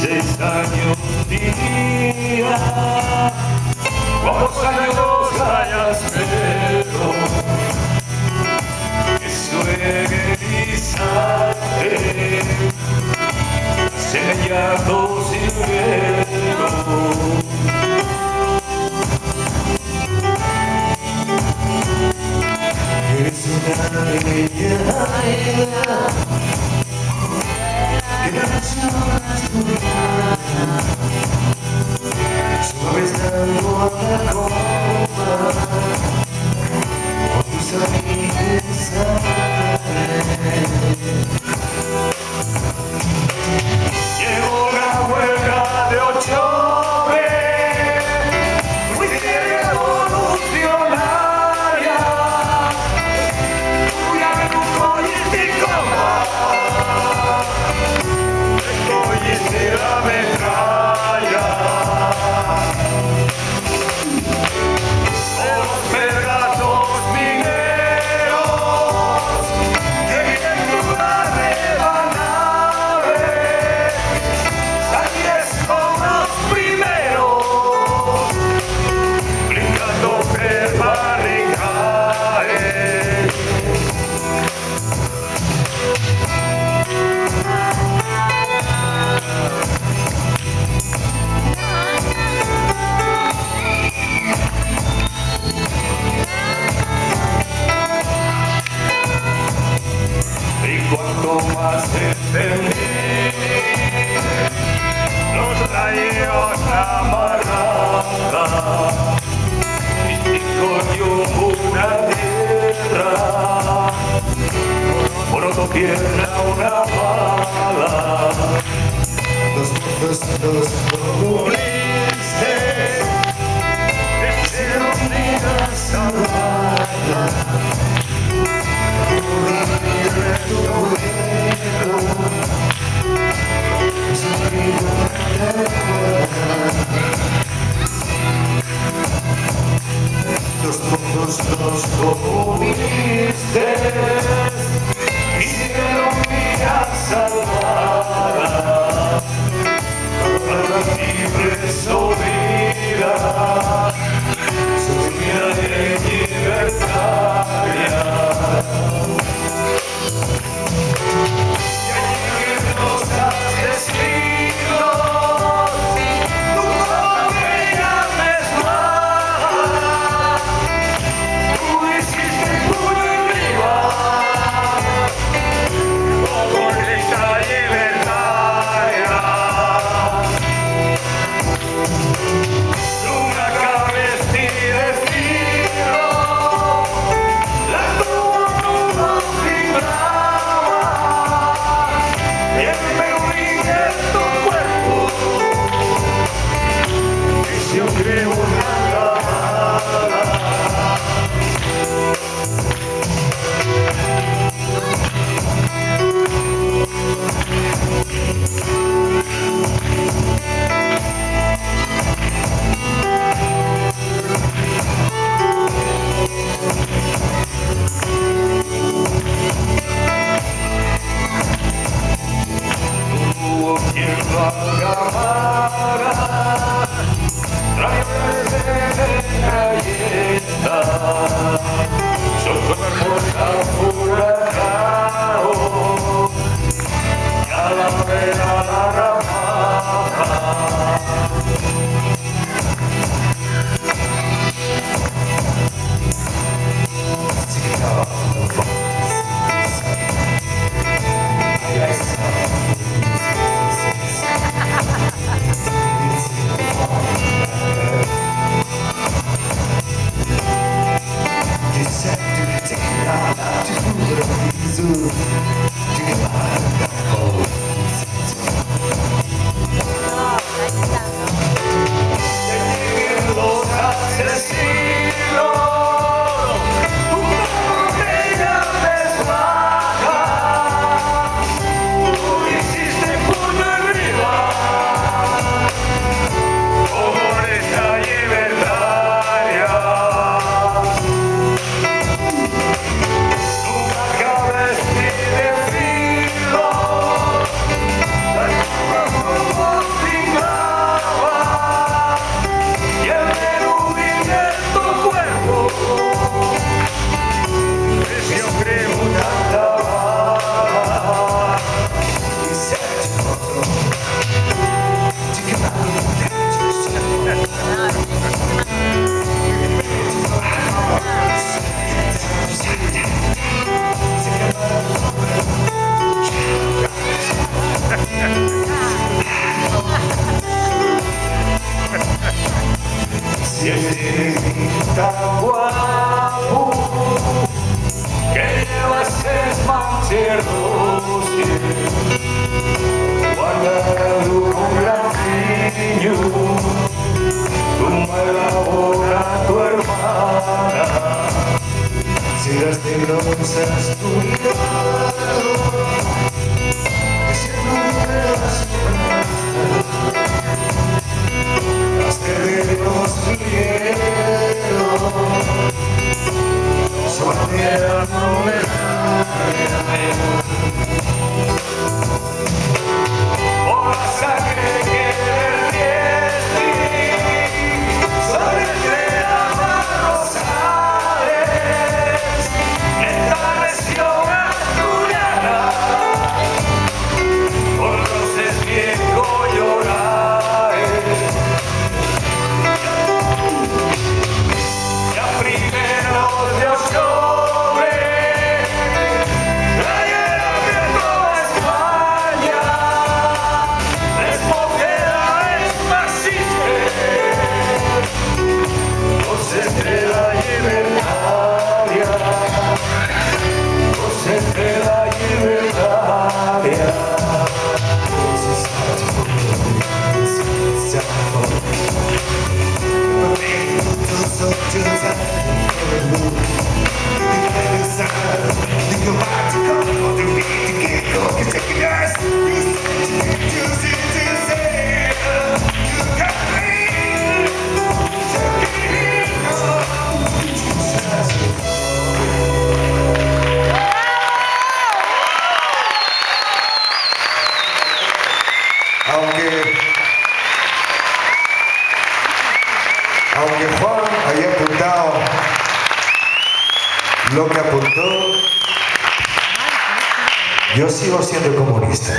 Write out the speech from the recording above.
16 años tenía, ¿cuántos años hayas pero que suegue pisarte, sellado sin velo? Es una leyenda que cancionas tu mirada, suaves dando a la copa, con tus amigos llegó la huelga de 8 meses, fuiste revolucionaria, tu grupo y te coma. La metralla los pegasos mineros que vienen una nueva nave, sales con los primeros brincando per barricade. Cuanto más entendí los rayos amarrada, distingo una tierra, por otro tierra una bala, los mozos, los comunistas que se obligan a salvarla. Los mozos, los comunistas hicieron vida salvada para libre su vida de libertaria. Yo creo quien lo acabara. Soy cuerpos afuratados, calavera la ramada. Aunque Juan haya apuntado lo que apuntó, yo sigo siendo comunista.